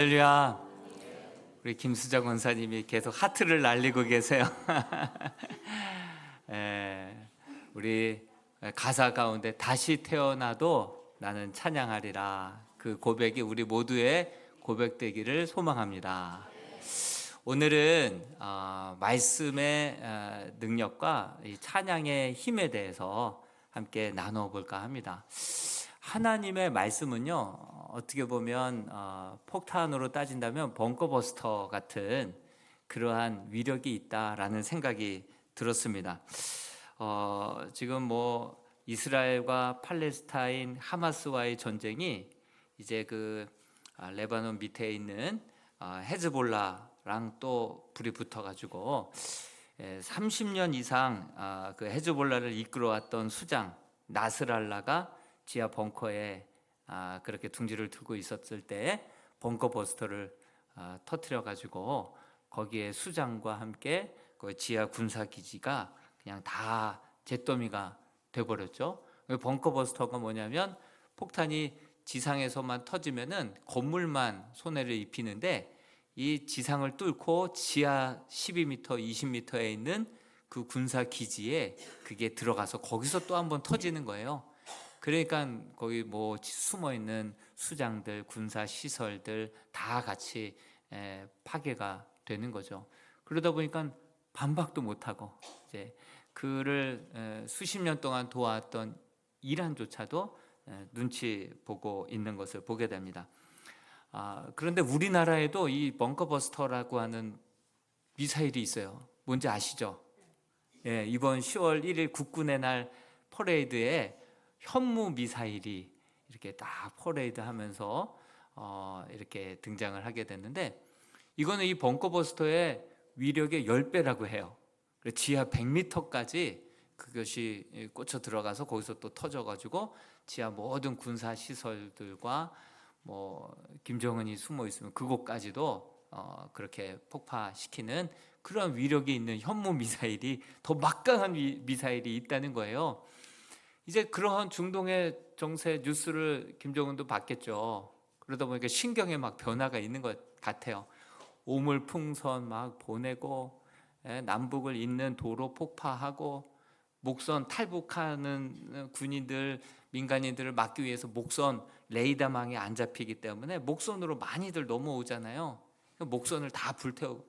할렐루야. 우리 김수정 원사님이 계속 하트를 날리고 계세요. 우리 가사 가운데 다시 태어나도 나는 찬양하리라, 그 고백이 우리 모두의 고백되기를 소망합니다. 오늘은 말씀의 능력과 이 찬양의 힘에 대해서 함께 나눠볼까 합니다. 하나님의 말씀은요, 어떻게 보면 폭탄으로 따진다면 벙커버스터 같은 그러한 위력이 있다라는 생각이 들었습니다. 지금 뭐 이스라엘과 팔레스타인 하마스와의 전쟁이 이제 그 레바논 밑에 있는 헤즈볼라랑 또 불이 붙어가지고 30년 이상 그 헤즈볼라를 이끌어왔던 수장 나스랄라가 지하 벙커에 그렇게 둥지를 두고 있었을 때 벙커버스터를 터뜨려 가지고 거기에 수장과 함께 그 지하 군사기지가 그냥 다 잿더미가 돼버렸죠. 벙커버스터가 뭐냐면 폭탄이 지상에서만 터지면은 건물만 손해를 입히는데, 이 지상을 뚫고 지하 12m, 20m에 있는 그 군사기지에 그게 들어가서 거기서 또 한번 터지는 거예요. 그러니까 거기 뭐 숨어 있는 수장들, 군사 시설들 다 같이 파괴가 되는 거죠. 그러다 보니까 반박도 못 하고 이제 그를 수십 년 동안 도왔던 이란조차도 눈치 보고 있는 것을 보게 됩니다. 그런데 우리나라에도 이 벙커버스터라고 하는 미사일이 있어요. 뭔지 아시죠? 이번 10월 1일 국군의 날 퍼레이드에 현무 미사일이 이렇게 딱 퍼레이드 하면서 이렇게 등장을 하게 됐는데, 이거는 이 벙커버스터의 위력의 10배라고 해요. 지하 100m까지 그것이 꽂혀 들어가서 거기서 또 터져가지고 지하 모든 군사 시설들과 뭐 김정은이 숨어 있으면 그곳까지도 그렇게 폭파시키는 그런 위력이 있는 현무 미사일이, 더 막강한 미사일이 있다는 거예요. 이제 그러한 중동의 정세 뉴스를 김정은도 봤겠죠. 그러다 보니까 신경에 막 변화가 있는 것 같아요. 오물풍선 막 보내고, 남북을 잇는 도로 폭파하고, 목선 탈북하는 군인들, 민간인들을 막기 위해서 목선 레이더망에 안 잡히기 때문에 목선으로 많이들 넘어오잖아요. 목선을 다 불태우고,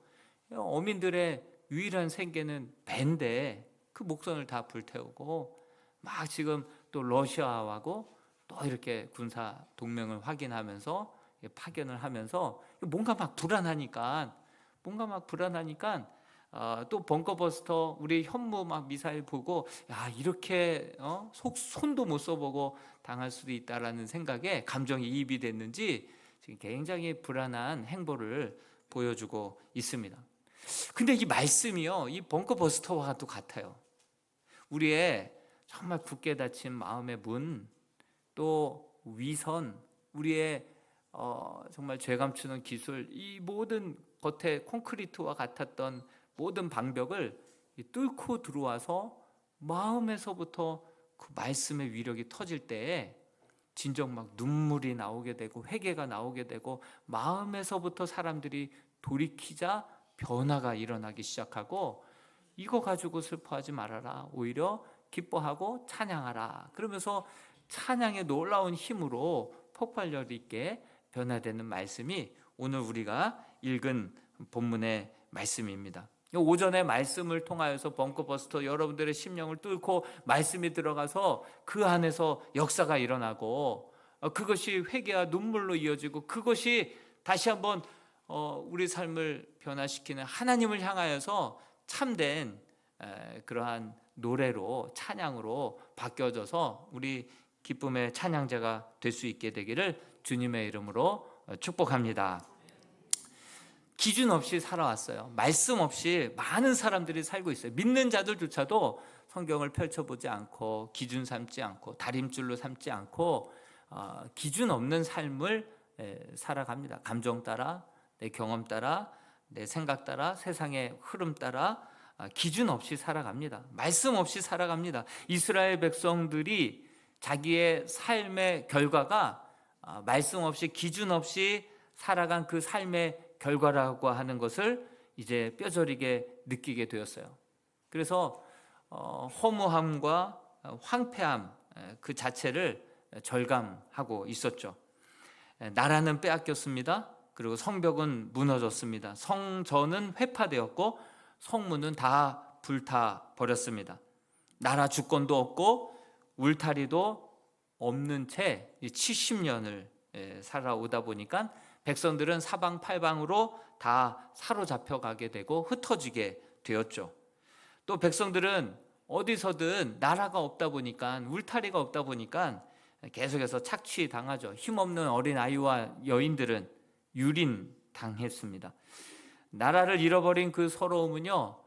어민들의 유일한 생계는 배인데 그 목선을 다 불태우고, 막 지금 또 러시아하고 또 이렇게 군사 동맹을 확인하면서 파견을 하면서 뭔가 막 불안하니까 또 벙커버스터 우리 현무 막 미사일 보고, 야, 이렇게 손도 못 써보고 당할 수도 있다라는 생각에 감정이 이입이 됐는지 지금 굉장히 불안한 행보를 보여주고 있습니다. 근데 이 말씀이요, 이 벙커버스터와 또 같아요. 우리의 정말 굳게 닫힌 마음의 문, 또 위선, 우리의 정말 죄 감추는 기술, 이 모든 겉에 콘크리트와 같았던 모든 방벽을 뚫고 들어와서 마음에서부터 그 말씀의 위력이 터질 때에 진정 막 눈물이 나오게 되고 회개가 나오게 되고, 마음에서부터 사람들이 돌이키자 변화가 일어나기 시작하고, 이거 가지고 슬퍼하지 말아라, 오히려 기뻐하고 찬양하라, 그러면서 찬양의 놀라운 힘으로 폭발력 있게 변화되는 말씀이 오늘 우리가 읽은 본문의 말씀입니다. 오전에 말씀을 통하여서 벙커버스터 여러분들의 심령을 뚫고 말씀이 들어가서 그 안에서 역사가 일어나고, 그것이 회개와 눈물로 이어지고, 그것이 다시 한번 우리 삶을 변화시키는 하나님을 향하여서 참된 그러한 노래로, 찬양으로 바뀌어져서 우리 기쁨의 찬양자가 될 수 있게 되기를 주님의 이름으로 축복합니다. 기준 없이 살아왔어요. 말씀 없이 많은 사람들이 살고 있어요. 믿는 자들조차도 성경을 펼쳐보지 않고, 기준 삼지 않고, 다림줄로 삼지 않고 기준 없는 삶을 살아갑니다. 감정 따라, 내 경험 따라, 내 생각 따라, 세상의 흐름 따라 기준 없이 살아갑니다. 말씀 없이 살아갑니다. 이스라엘 백성들이 자기의 삶의 결과가 말씀 없이, 기준 없이 살아간 그 삶의 결과라고 하는 것을 이제 뼈저리게 느끼게 되었어요. 그래서 허무함과 황폐함 그 자체를 절감하고 있었죠. 나라는 빼앗겼습니다. 그리고 성벽은 무너졌습니다. 성전은 회파되었고 성문은 다 불타 버렸습니다. 나라 주권도 없고 울타리도 없는 채 70년을 살아오다 보니까 백성들은 사방팔방으로 다 사로잡혀 가게 되고 흩어지게 되었죠. 또 백성들은 어디서든 나라가 없다 보니까, 울타리가 없다 보니까 계속해서 착취당하죠. 힘없는 어린아이와 여인들은 유린당했습니다. 나라를 잃어버린 그 서러움은요,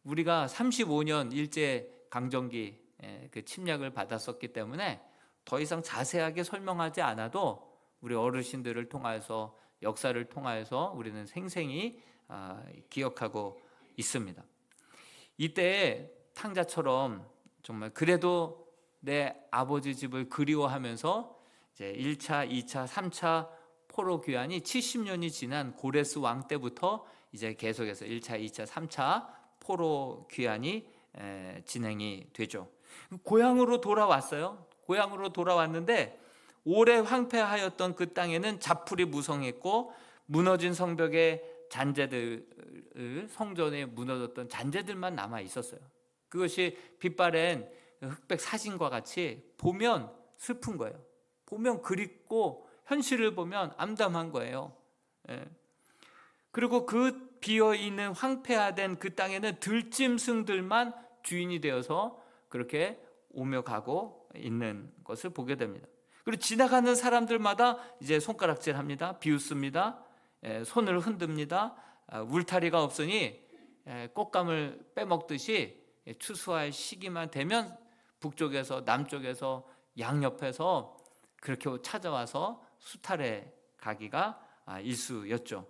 우리가 35년 일제강점기 그 침략을 받았었기 때문에 더 이상 자세하게 설명하지 않아도 우리 어르신들을 통해서, 역사를 통해서 우리는 생생히 기억하고 있습니다. 이때 탕자처럼 정말 그래도 내 아버지 집을 그리워하면서 이제 1차, 2차, 3차 포로 귀환이 70년이 지난 고레스 왕 때부터 이제 계속해서 1차, 2차, 3차 포로 귀환이 진행이 되죠. 고향으로 돌아왔어요. 고향으로 돌아왔는데 오래 황폐하였던 그 땅에는 자풀이 무성했고 무너진 성벽의 잔재들, 성전에 무너졌던 잔재들만 남아 있었어요. 그것이 빛바랜 흑백 사진과 같이 보면 슬픈 거예요. 보면 그립고 현실을 보면 암담한 거예요. 그리고 그 비어있는 황폐화된 그 땅에는 들짐승들만 주인이 되어서 그렇게 오며 가고 있는 것을 보게 됩니다. 그리고 지나가는 사람들마다 이제 손가락질합니다. 비웃습니다. 손을 흔듭니다. 울타리가 없으니 꽃감을 빼먹듯이 추수할 시기만 되면 북쪽에서 남쪽에서 양옆에서 그렇게 찾아와서 수탈해 가기가 일쑤였죠.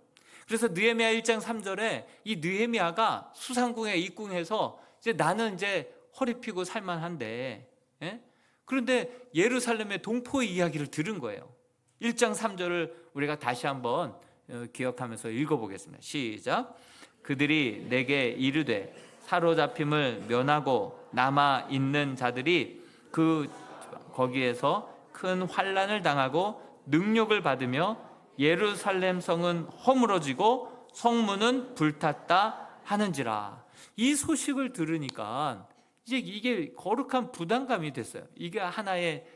그래서 느헤미야 1장 3절에 이 느헤미야가 수상궁에 입궁해서 이제 나는 이제 허리 펴고 살만한데, 그런데 예루살렘의 동포의 이야기를 들은 거예요. 1장 3절을 우리가 다시 한번 기억하면서 읽어보겠습니다. 시작. 그들이 내게 이르되 사로잡힘을 면하고 남아 있는 자들이 거기에서 큰 환난을 당하고 능욕을 받으며 예루살렘 성은 허물어지고 성문은 불탔다 하는지라. 이 소식을 들으니까 이제 이게 거룩한 부담감이 됐어요. 이게 하나의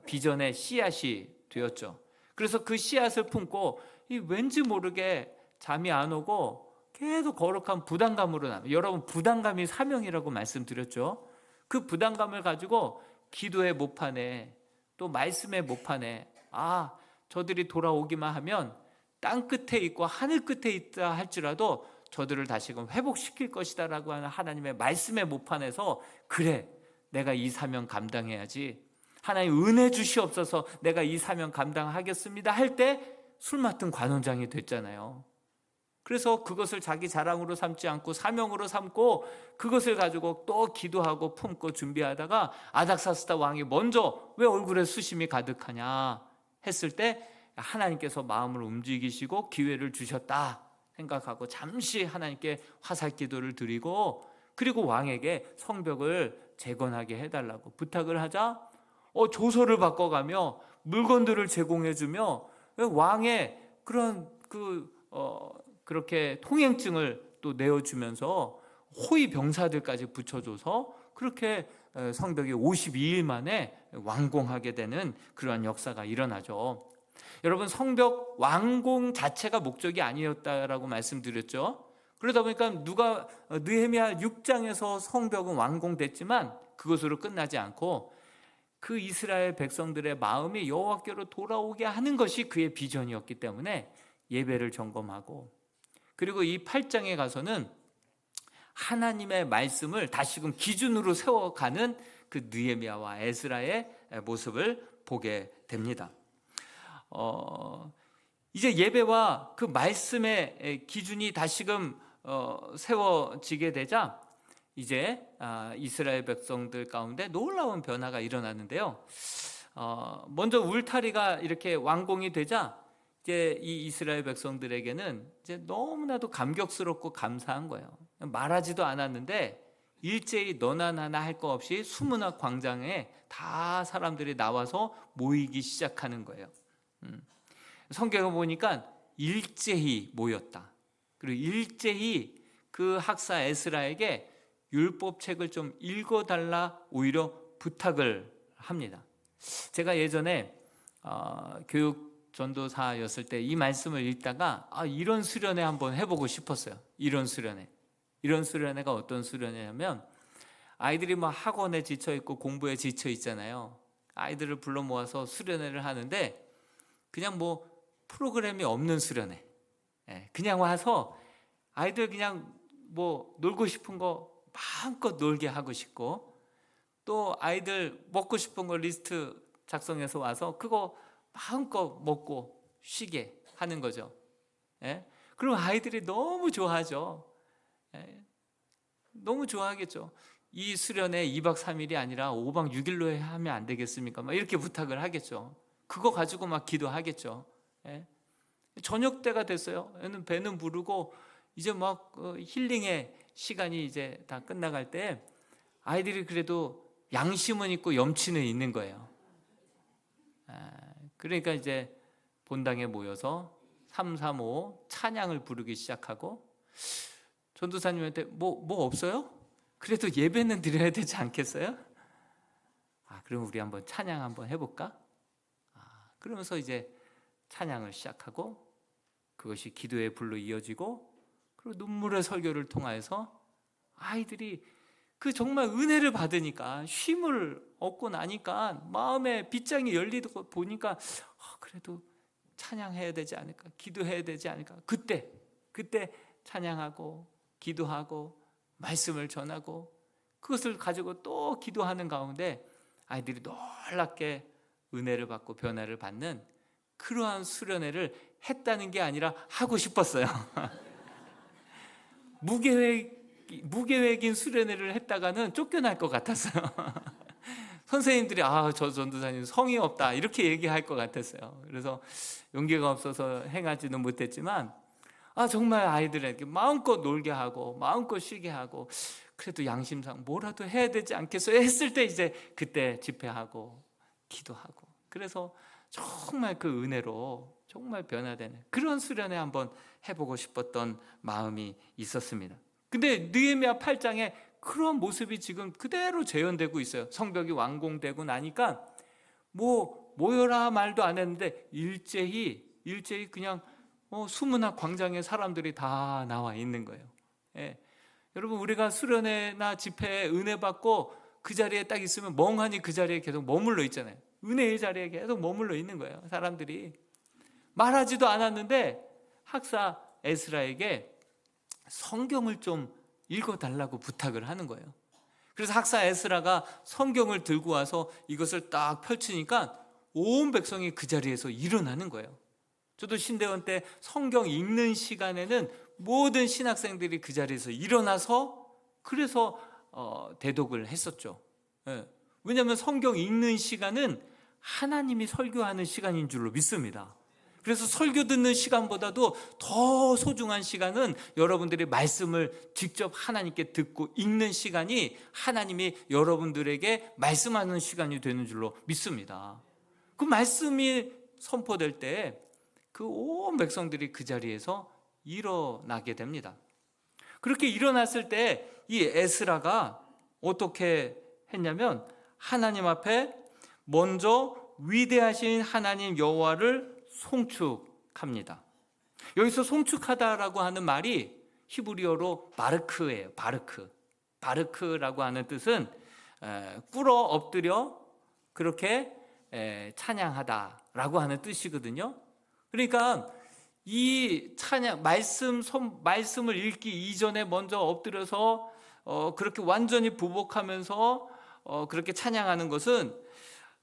비전의 씨앗이 되었죠. 그래서 그 씨앗을 품고 왠지 모르게 잠이 안 오고 계속 거룩한 부담감으로 남아요. 여러분, 부담감이 사명이라고 말씀드렸죠. 그 부담감을 가지고 기도의 모판에 또 말씀의 모판에 저들이 돌아오기만 하면 땅 끝에 있고 하늘 끝에 있다 할지라도 저들을 다시금 회복시킬 것이다 라고 하는 하나님의 말씀의 모판에서 그래, 내가 이 사명 감당해야지, 하나님 은혜 주시옵소서, 내가 이 사명 감당하겠습니다 할 때 술 맡은 관원장이 됐잖아요. 그래서 그것을 자기 자랑으로 삼지 않고 사명으로 삼고 그것을 가지고 또 기도하고 품고 준비하다가 아닥사스다 왕이 먼저 왜 얼굴에 수심이 가득하냐 했을 때 하나님께서 마음을 움직이시고 기회를 주셨다 생각하고 잠시 하나님께 화살 기도를 드리고 그리고 왕에게 성벽을 재건하게 해달라고 부탁을 하자 조서를 바꿔가며 물건들을 제공해주며 왕의 그런 그렇게 통행증을 또 내어주면서 호위 병사들까지 붙여줘서 그렇게 성벽이 52일 만에 완공하게 되는 그러한 역사가 일어나죠. 여러분, 성벽 완공 자체가 목적이 아니었다라고 말씀드렸죠. 그러다 보니까 느헤미야 6장에서 성벽은 완공됐지만 그것으로 끝나지 않고 그 이스라엘 백성들의 마음이 여호와께로 돌아오게 하는 것이 그의 비전이었기 때문에 예배를 점검하고 그리고 이 8장에 가서는 하나님의 말씀을 다시금 기준으로 세워가는 그 느헤미야와 에스라의 모습을 보게 됩니다. 이제 예배와 그 말씀의 기준이 다시금 세워지게 되자 이제 이스라엘 백성들 가운데 놀라운 변화가 일어났는데요. 먼저 울타리가 이렇게 완공이 되자 이제 이 이스라엘 백성들에게는 이제 너무나도 감격스럽고 감사한 거예요. 말하지도 않았는데 일제히 너나 나나 할 거 없이 수문학 광장에 다 사람들이 나와서 모이기 시작하는 거예요. 성경을 보니까 일제히 모였다. 그리고 일제히 그 학사 에스라에게 율법책을 좀 읽어달라 오히려 부탁을 합니다. 제가 예전에 교육 전도사였을 때 이 말씀을 읽다가 이런 수련회 한번 해보고 싶었어요. 이런 수련회가 어떤 수련회냐면 아이들이 막 학원에 지쳐 있고 공부에 지쳐 있잖아요. 아이들을 불러 모아서 수련회를 하는데 그냥 뭐 프로그램이 없는 수련회. 그냥 와서 아이들 그냥 뭐 놀고 싶은 거 마음껏 놀게 하고 싶고, 또 아이들 먹고 싶은 거 리스트 작성해서 와서 그거 마음껏 먹고 쉬게 하는 거죠. 그럼 아이들이 너무 좋아하죠. 너무 좋아하겠죠. 이 수련회 2박 3일이 아니라 5박 6일로 하면 안 되겠습니까? 막 이렇게 부탁을 하겠죠. 그거 가지고 막 기도하겠죠. 저녁 때가 됐어요. 배는 부르고 이제 막 힐링의 시간이 이제 다 끝나갈 때 아이들이 그래도 양심은 있고 염치는 있는 거예요. 그러니까 이제 본당에 모여서 335 찬양을 부르기 시작하고, 전도사님한테 뭐 없어요? 그래도 예배는 드려야 되지 않겠어요? 그럼 우리 한번 찬양 한번 해볼까? 그러면서 이제 찬양을 시작하고, 그것이 기도의 불로 이어지고, 그리고 눈물의 설교를 통해서 아이들이 그 정말 은혜를 받으니까, 쉼을 얻고 나니까 마음의 빗장이 열리고 보니까 그래도 찬양해야 되지 않을까, 기도해야 되지 않을까. 그때 찬양하고 기도하고 말씀을 전하고 그것을 가지고 또 기도하는 가운데 아이들이 놀랍게 은혜를 받고 변화를 받는 그러한 수련회를 했다는 게 아니라 하고 싶었어요. 무계획인 수련회를 했다가는 쫓겨날 것 같았어요. 선생님들이 저 전도사님 성의 없다 이렇게 얘기할 것 같았어요. 그래서 용기가 없어서 행하지는 못했지만 정말 아이들에게 마음껏 놀게 하고 마음껏 쉬게 하고, 그래도 양심상 뭐라도 해야 되지 않겠어요 했을 때 이제 그때 집회하고 기도하고, 그래서 정말 그 은혜로 정말 변화되는 그런 수련회 한번 해보고 싶었던 마음이 있었습니다. 근데 느헤미야 8장에 그런 모습이 지금 그대로 재현되고 있어요. 성벽이 완공되고 나니까 모여라 말도 안 했는데 일제히 그냥 수문학 광장에 사람들이 다 나와 있는 거예요. 여러분, 우리가 수련회나 집회에 은혜 받고 그 자리에 딱 있으면 멍하니 그 자리에 계속 머물러 있잖아요. 은혜의 자리에 계속 머물러 있는 거예요. 사람들이 말하지도 않았는데 학사 에스라에게 성경을 좀 읽어달라고 부탁을 하는 거예요. 그래서 학사 에스라가 성경을 들고 와서 이것을 딱 펼치니까 온 백성이 그 자리에서 일어나는 거예요. 저도 신대원 때 성경 읽는 시간에는 모든 신학생들이 그 자리에서 일어나서 그래서 대독을 했었죠. 왜냐하면 성경 읽는 시간은 하나님이 설교하는 시간인 줄로 믿습니다. 그래서 설교 듣는 시간보다도 더 소중한 시간은 여러분들이 말씀을 직접 하나님께 듣고 읽는 시간이 하나님이 여러분들에게 말씀하는 시간이 되는 줄로 믿습니다. 그 말씀이 선포될 때 그 온 백성들이 그 자리에서 일어나게 됩니다. 그렇게 일어났을 때 이 에스라가 어떻게 했냐면 하나님 앞에 먼저 위대하신 하나님 여호와를 송축합니다. 여기서 송축하다라고 하는 말이 히브리어로 바르크예요. 바르크라고 하는 뜻은 꿇어 엎드려 그렇게 찬양하다라고 하는 뜻이거든요. 그러니까 이 찬양 말씀을 읽기 이전에 먼저 엎드려서 그렇게 완전히 부복하면서 그렇게 찬양하는 것은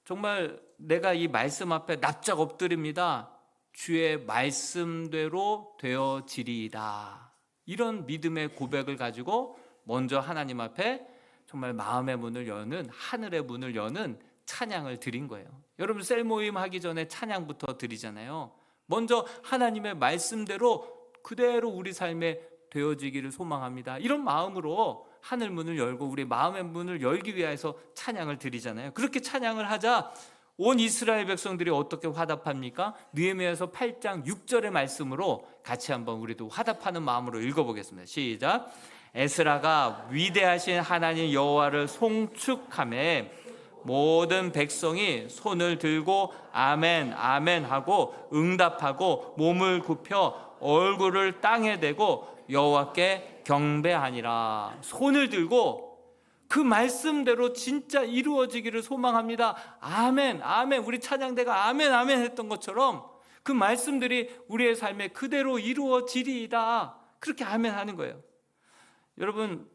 정말 내가 이 말씀 앞에 납작 엎드립니다. 주의 말씀대로 되어지리이다. 이런 믿음의 고백을 가지고 먼저 하나님 앞에 정말 마음의 문을 여는, 하늘의 문을 여는 찬양을 드린 거예요. 여러분 셀 모임 하기 전에 찬양부터 드리잖아요. 먼저 하나님의 말씀대로 그대로 우리 삶에 되어지기를 소망합니다. 이런 마음으로 하늘 문을 열고 우리 마음의 문을 열기 위해서 찬양을 드리잖아요. 그렇게 찬양을 하자 온 이스라엘 백성들이 어떻게 화답합니까? 느헤미야서 8장 6절의 말씀으로 같이 한번 우리도 화답하는 마음으로 읽어보겠습니다. 시작. 에스라가 위대하신 하나님 여호와를 송축하매 모든 백성이 손을 들고 아멘 아멘 하고 응답하고 몸을 굽혀 얼굴을 땅에 대고 여호와께 경배하니라. 손을 들고 그 말씀대로 진짜 이루어지기를 소망합니다. 아멘 아멘. 우리 찬양대가 아멘 아멘 했던 것처럼 그 말씀들이 우리의 삶에 그대로 이루어지리이다. 그렇게 아멘 하는 거예요. 여러분,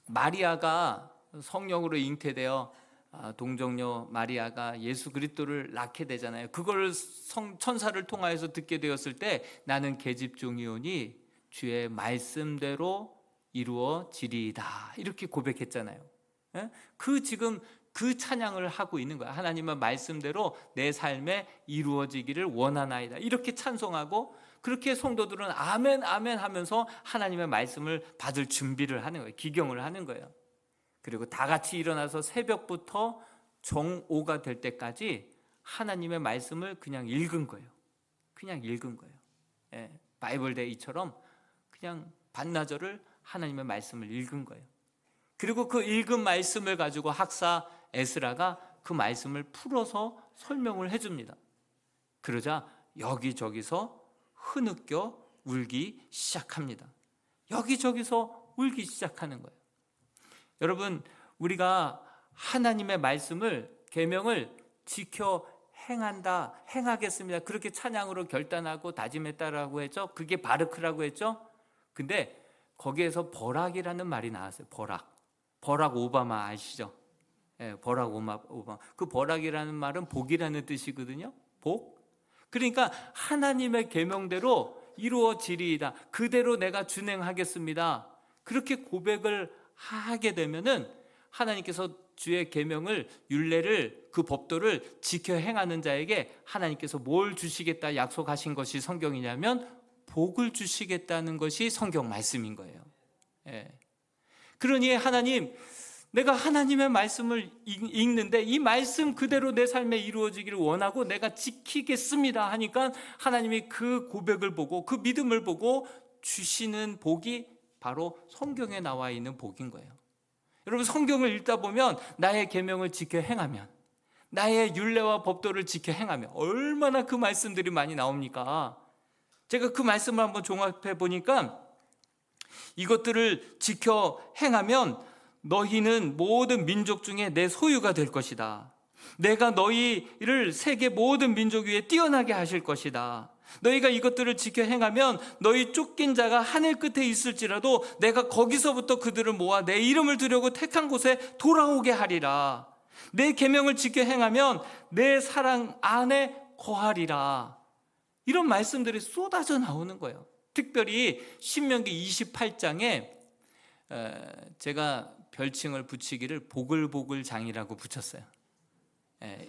마리아가 성령으로 잉태되어 동정녀 마리아가 예수 그리스도를 낳게 되잖아요. 그걸 천사를 통하여서 듣게 되었을 때 나는 계집종이오니 주의 말씀대로 이루어지리이다. 이렇게 고백했잖아요. 지금 그 찬양을 하고 있는 거야. 하나님의 말씀대로 내 삶에 이루어지기를 원하나이다. 이렇게 찬송하고 그렇게 성도들은 아멘 아멘 하면서 하나님의 말씀을 받을 준비를 하는 거예요. 기경을 하는 거예요. 그리고 다 같이 일어나서 새벽부터 정오가 될 때까지 하나님의 말씀을 그냥 읽은 거예요. 그냥 읽은 거예요. 바이블데이처럼 그냥 반나절을 하나님의 말씀을 읽은 거예요. 그리고 그 읽은 말씀을 가지고 학사 에스라가 그 말씀을 풀어서 설명을 해줍니다. 그러자 여기저기서 흐느껴 울기 시작합니다. 여기저기서 울기 시작하는 거예요. 여러분, 우리가 하나님의 말씀을, 계명을 지켜 행하겠습니다. 그렇게 찬양으로 결단하고 다짐했다라고 했죠. 그게 바르크라고 했죠. 근데 거기에서 버락이라는 말이 나왔어요. 버락 오바마 아시죠? 버락 오바마. 그 버락이라는 말은 복이라는 뜻이거든요. 복. 그러니까 하나님의 계명대로 이루어지리이다. 그대로 내가 준행하겠습니다. 그렇게 고백을 하게 되면은 하나님께서 주의 계명을, 율례를, 그 법도를 지켜 행하는 자에게 하나님께서 뭘 주시겠다 약속하신 것이 성경이냐면 복을 주시겠다는 것이 성경 말씀인 거예요. 그러니 하나님, 내가 하나님의 말씀을 읽는데 이 말씀 그대로 내 삶에 이루어지기를 원하고 내가 지키겠습니다 하니까 하나님이 그 고백을 보고 그 믿음을 보고 주시는 복이 바로 성경에 나와 있는 복인 거예요. 여러분, 성경을 읽다 보면 나의 계명을 지켜 행하면, 나의 율례와 법도를 지켜 행하면 얼마나 그 말씀들이 많이 나옵니까? 제가 그 말씀을 한번 종합해 보니까 이것들을 지켜 행하면 너희는 모든 민족 중에 내 소유가 될 것이다. 내가 너희를 세계 모든 민족 위에 뛰어나게 하실 것이다. 너희가 이것들을 지켜 행하면 너희 쫓긴 자가 하늘 끝에 있을지라도 내가 거기서부터 그들을 모아 내 이름을 두려고 택한 곳에 돌아오게 하리라. 내 계명을 지켜 행하면 내 사랑 안에 거하리라. 이런 말씀들이 쏟아져 나오는 거예요. 특별히 신명기 28장에 제가 별칭을 붙이기를 보글보글장이라고 붙였어요.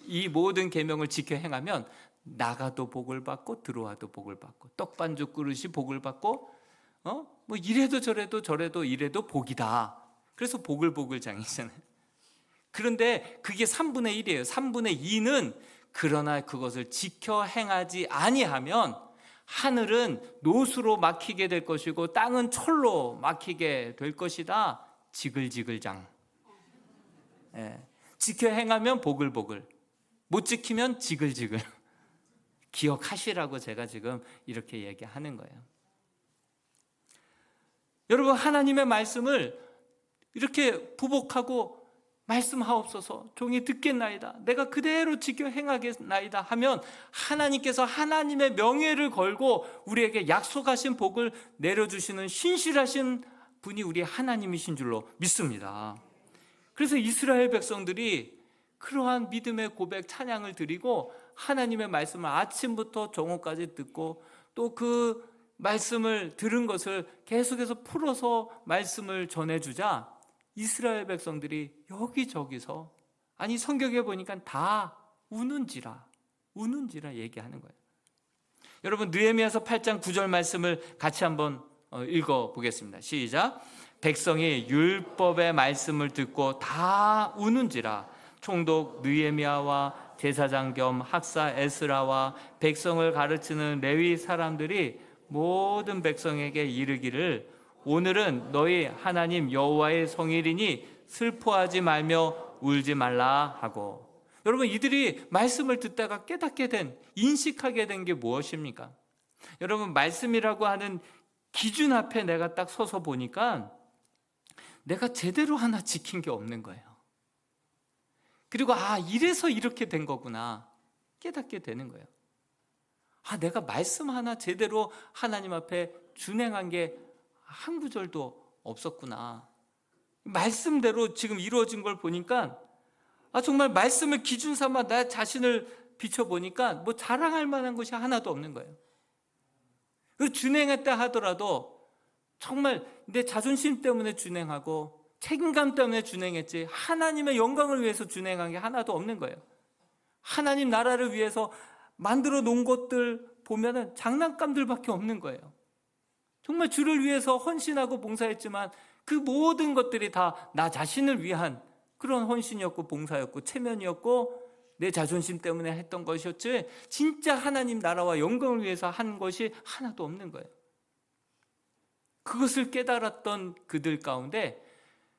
이 모든 계명을 지켜 행하면 나가도 복을 받고 들어와도 복을 받고 떡반죽 그릇이 복을 받고 뭐 이래도 저래도 이래도 복이다. 그래서 보글보글장이잖아요. 그런데 그게 3분의 1이에요. 3분의 2는 그러나 그것을 지켜 행하지 아니하면 하늘은 노수로 막히게 될 것이고 땅은 철로 막히게 될 것이다. 지글지글장. 지켜 행하면 보글보글, 못 지키면 지글지글. 기억하시라고 제가 지금 이렇게 얘기하는 거예요. 여러분, 하나님의 말씀을 이렇게 부복하고 말씀하옵소서, 종이 듣겠나이다, 내가 그대로 지켜 행하겠나이다 하면 하나님께서 하나님의 명예를 걸고 우리에게 약속하신 복을 내려주시는 신실하신 분이 우리 하나님이신 줄로 믿습니다. 그래서 이스라엘 백성들이 그러한 믿음의 고백, 찬양을 드리고 하나님의 말씀을 아침부터 정오까지 듣고 또 그 말씀을 들은 것을 계속해서 풀어서 말씀을 전해주자 이스라엘 백성들이 여기저기서, 아니 성경에 보니까 다 우는지라 얘기하는 거예요. 여러분 느헤미야서 8장 9절 말씀을 같이 한번 읽어 보겠습니다. 시작. 백성이 율법의 말씀을 듣고 다 우는지라. 총독 느헤미야와 제사장 겸 학사 에스라와 백성을 가르치는 레위 사람들이 모든 백성에게 이르기를 오늘은 너희 하나님 여호와의 성일이니 슬퍼하지 말며 울지 말라 하고. 여러분 이들이 말씀을 듣다가 깨닫게 된, 인식하게 된 게 무엇입니까? 여러분 말씀이라고 하는 기준 앞에 내가 딱 서서 보니까 내가 제대로 하나 지킨 게 없는 거예요. 그리고 이래서 이렇게 된 거구나 깨닫게 되는 거예요. 내가 말씀 하나 제대로 하나님 앞에 준행한 게 한 구절도 없었구나. 말씀대로 지금 이루어진 걸 보니까 정말 말씀을 기준 삼아 나 자신을 비춰보니까 뭐 자랑할 만한 것이 하나도 없는 거예요. 그 준행했다 하더라도 정말 내 자존심 때문에 준행하고 책임감 때문에 준행했지 하나님의 영광을 위해서 준행한 게 하나도 없는 거예요. 하나님 나라를 위해서 만들어 놓은 것들 보면은 장난감들밖에 없는 거예요. 정말 주를 위해서 헌신하고 봉사했지만 그 모든 것들이 다 나 자신을 위한 그런 헌신이었고 봉사였고 체면이었고 내 자존심 때문에 했던 것이었지 진짜 하나님 나라와 영광을 위해서 한 것이 하나도 없는 거예요. 그것을 깨달았던 그들 가운데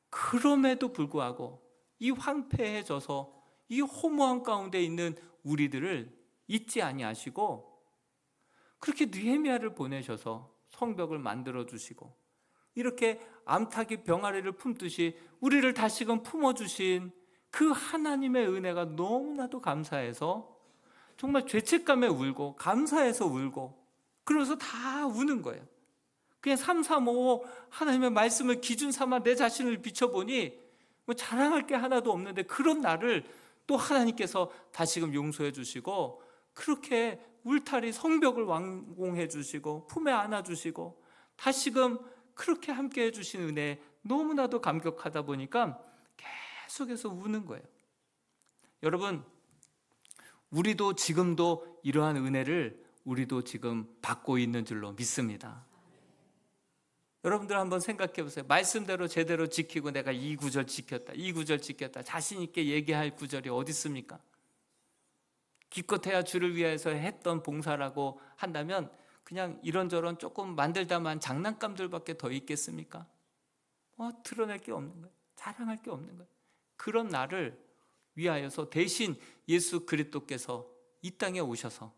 그럼에도 불구하고 이 황폐해져서 이 허무한 가운데 있는 우리들을 잊지 아니하시고 그렇게 느헤미야를 보내셔서 성벽을 만들어 주시고 이렇게 암탉이 병아리를 품듯이 우리를 다시금 품어주신 그 하나님의 은혜가 너무나도 감사해서 정말 죄책감에 울고 감사해서 울고 그러면서 다 우는 거예요. 그냥 335 하나님의 말씀을 기준 삼아 내 자신을 비춰보니 뭐 자랑할 게 하나도 없는데 그런 나를 또 하나님께서 다시금 용서해 주시고 그렇게 울타리 성벽을 완공해 주시고 품에 안아 주시고 다시금 그렇게 함께 해주신 은혜에 너무나도 감격하다 보니까 계속해서 우는 거예요. 여러분 우리도 지금도 이러한 은혜를 우리도 지금 받고 있는 줄로 믿습니다. 여러분들 한번 생각해 보세요. 말씀대로 제대로 지키고 내가 이 구절 지켰다 이 구절 지켰다 자신 있게 얘기할 구절이 어디 있습니까? 기껏해야 주를 위해서 했던 봉사라고 한다면 그냥 이런저런 조금 만들다만 장난감들밖에 더 있겠습니까? 드러낼 게 없는 거예요. 자랑할 게 없는 거예요. 그런 나를 위하여서 대신 예수 그리스도께서 이 땅에 오셔서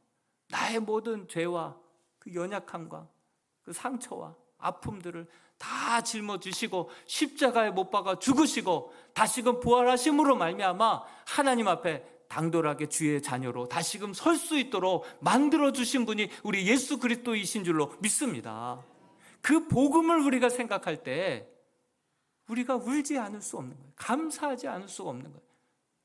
나의 모든 죄와 그 연약함과 그 상처와 아픔들을 다 짊어지시고 십자가에 못 박아 죽으시고 다시금 부활하심으로 말미암아 하나님 앞에 당돌하게 주의 자녀로 다시금 설 수 있도록 만들어주신 분이 우리 예수 그리스도이신 줄로 믿습니다. 그 복음을 우리가 생각할 때 우리가 울지 않을 수 없는 거예요. 감사하지 않을 수가 없는 거예요.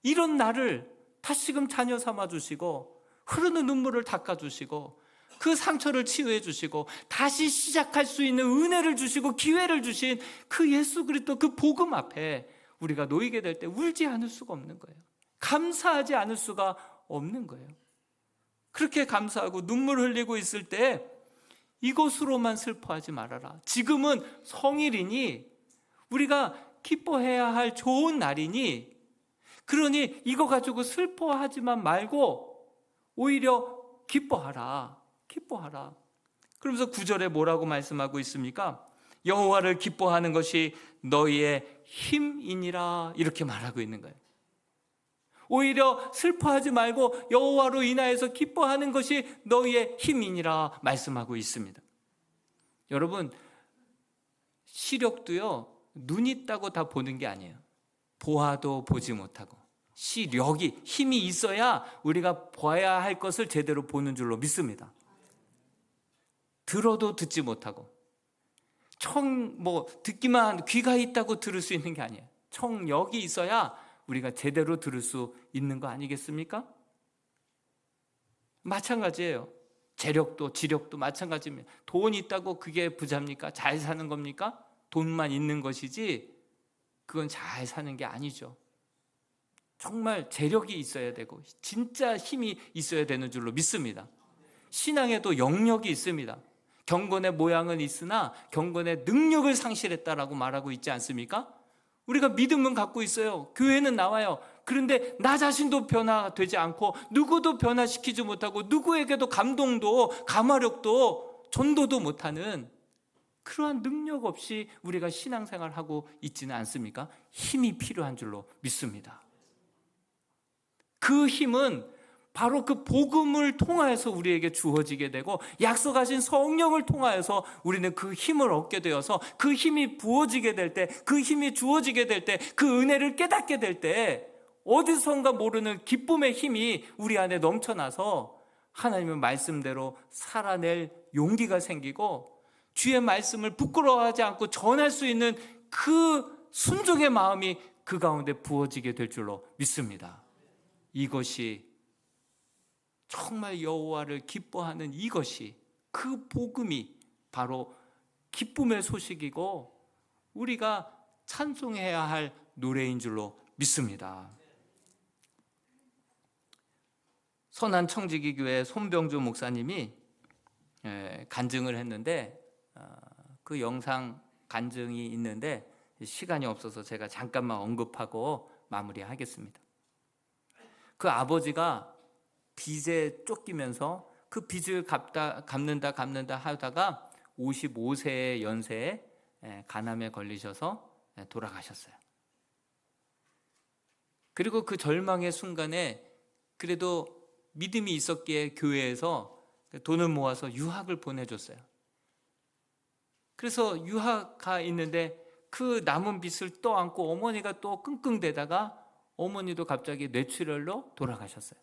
이런 나를 다시금 자녀 삼아주시고 흐르는 눈물을 닦아주시고 그 상처를 치유해 주시고 다시 시작할 수 있는 은혜를 주시고 기회를 주신 그 예수 그리스도 그 복음 앞에 우리가 놓이게 될 때 울지 않을 수가 없는 거예요. 감사하지 않을 수가 없는 거예요. 그렇게 감사하고 눈물 흘리고 있을 때 이것으로만 슬퍼하지 말아라. 지금은 성일이니 우리가 기뻐해야 할 좋은 날이니 그러니 이거 가지고 슬퍼하지만 말고 오히려 기뻐하라. 기뻐하라. 그러면서 9절에 뭐라고 말씀하고 있습니까? 여호와를 기뻐하는 것이 너희의 힘이니라 이렇게 말하고 있는 거예요. 오히려 슬퍼하지 말고 여호와로 인하여서 기뻐하는 것이 너희의 힘이니라 말씀하고 있습니다. 여러분 시력도요 눈 있다고 다 보는 게 아니에요. 보아도 보지 못하고 시력이 힘이 있어야 우리가 봐야 할 것을 제대로 보는 줄로 믿습니다. 들어도 듣지 못하고 듣기만 귀가 있다고 들을 수 있는 게 아니에요. 청력이 있어야 우리가 제대로 들을 수 있는 거 아니겠습니까? 마찬가지예요. 재력도 지력도 마찬가지입니다. 돈이 있다고 그게 부자입니까? 잘 사는 겁니까? 돈만 있는 것이지 그건 잘 사는 게 아니죠. 정말 재력이 있어야 되고 진짜 힘이 있어야 되는 줄로 믿습니다. 신앙에도 영역이 있습니다. 경건의 모양은 있으나 경건의 능력을 상실했다라고 말하고 있지 않습니까? 우리가 믿음은 갖고 있어요. 교회는 나와요. 그런데 나 자신도 변화되지 않고 누구도 변화시키지 못하고 누구에게도 감동도 감화력도 전도도 못하는 그러한 능력 없이 우리가 신앙생활하고 있지는 않습니까? 힘이 필요한 줄로 믿습니다. 그 힘은 바로 그 복음을 통하여서 우리에게 주어지게 되고 약속하신 성령을 통하여서 우리는 그 힘을 얻게 되어서 그 힘이 부어지게 될 때, 그 힘이 주어지게 될 때, 그 은혜를 깨닫게 될 때 어디선가 모르는 기쁨의 힘이 우리 안에 넘쳐나서 하나님의 말씀대로 살아낼 용기가 생기고 주의 말씀을 부끄러워하지 않고 전할 수 있는 그 순종의 마음이 그 가운데 부어지게 될 줄로 믿습니다. 이것이 정말 여호와를 기뻐하는 이것이 그 복음이 바로 기쁨의 소식이고 우리가 찬송해야 할 노래인 줄로 믿습니다. 선한 청지기 교회 손병주 목사님이 간증을 했는데 그 영상 간증이 있는데 시간이 없어서 제가 잠깐만 언급하고 마무리하겠습니다. 그 아버지가 빚에 쫓기면서 그 빚을 갚는다 하다가 55세의 연세에 간암에 걸리셔서 돌아가셨어요. 그리고 그 절망의 순간에 그래도 믿음이 있었기에 교회에서 돈을 모아서 유학을 보내줬어요. 그래서 유학 가 있는데 그 남은 빚을 떠안고 어머니가 또 끙끙대다가 어머니도 갑자기 뇌출혈로 돌아가셨어요.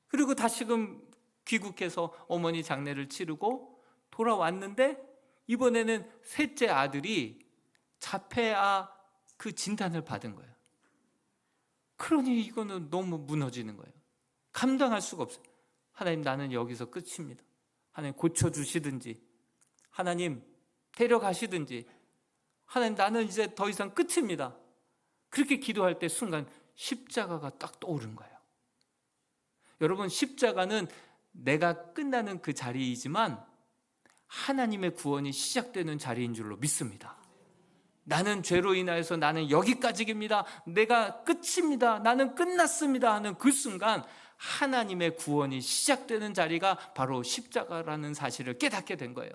그리고 다시금 귀국해서 어머니 장례를 치르고 돌아왔는데 이번에는 셋째 아들이 자폐아 그 진단을 받은 거예요. 그러니 이거는 너무 무너지는 거예요. 감당할 수가 없어요. 하나님, 나는 여기서 끝입니다. 하나님, 고쳐주시든지, 하나님 데려가시든지, 하나님, 나는 이제 더 이상 끝입니다. 그렇게 기도할 때 순간 십자가가 딱 떠오른 거예요. 여러분, 십자가는 내가 끝나는 그 자리이지만 하나님의 구원이 시작되는 자리인 줄로 믿습니다. 나는 죄로 인하여서 나는 여기까지입니다. 내가 끝입니다. 나는 끝났습니다 하는 그 순간 하나님의 구원이 시작되는 자리가 바로 십자가라는 사실을 깨닫게 된 거예요.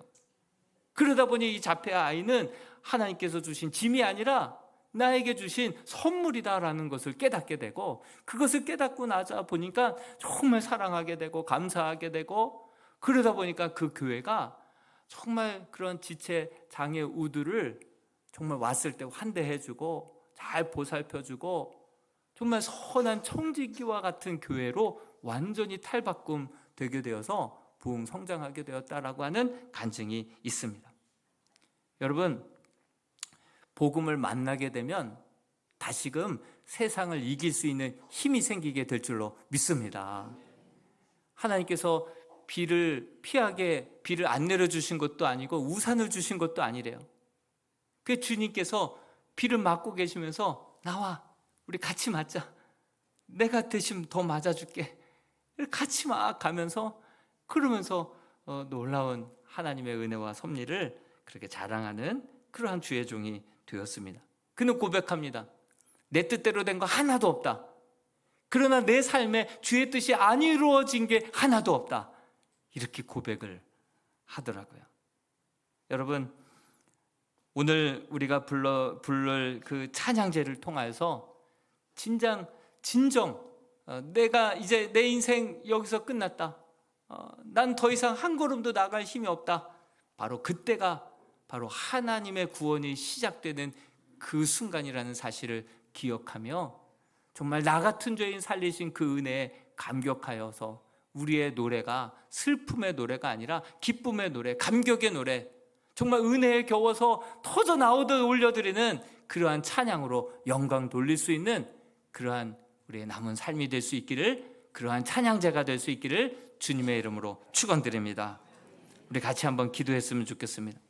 그러다 보니 이 자폐아 아이는 하나님께서 주신 짐이 아니라 나에게 주신 선물이다라는 것을 깨닫게 되고, 그것을 깨닫고 나자 보니까 정말 사랑하게 되고 감사하게 되고, 그러다 보니까 그 교회가 정말 그런 지체 장애 우들을 정말 왔을 때 환대해주고 잘 보살펴주고 정말 선한 청지기와 같은 교회로 완전히 탈바꿈 되게 되어서 부흥 성장하게 되었다라고 하는 간증이 있습니다. 여러분, 복음을 만나게 되면 다시금 세상을 이길 수 있는 힘이 생기게 될 줄로 믿습니다. 하나님께서 비를 안 내려주신 것도 아니고 우산을 주신 것도 아니래요. 그 주님께서 비를 맞고 계시면서 나와, 우리 같이 맞자. 내가 대신 더 맞아줄게. 같이 막 가면서 그러면서 놀라운 하나님의 은혜와 섭리를 그렇게 자랑하는 그러한 주의 종이 되었습니다. 그는 고백합니다. 내 뜻대로 된 거 하나도 없다. 그러나 내 삶에 주의 뜻이 안 이루어진 게 하나도 없다. 이렇게 고백을 하더라고요. 여러분, 오늘 우리가 부를 그 찬양제를 통해서 진정 내가 이제 내 인생 여기서 끝났다. 난 더 이상 한 걸음도 나갈 힘이 없다. 바로 그때가 바로 하나님의 구원이 시작되는 그 순간이라는 사실을 기억하며 정말 나 같은 죄인 살리신 그 은혜에 감격하여서 우리의 노래가 슬픔의 노래가 아니라 기쁨의 노래, 감격의 노래, 정말 은혜에 겨워서 터져 나오듯 올려드리는 그러한 찬양으로 영광 돌릴 수 있는 그러한 우리의 남은 삶이 될 수 있기를, 그러한 찬양제가 될 수 있기를 주님의 이름으로 축원드립니다. 우리 같이 한번 기도했으면 좋겠습니다.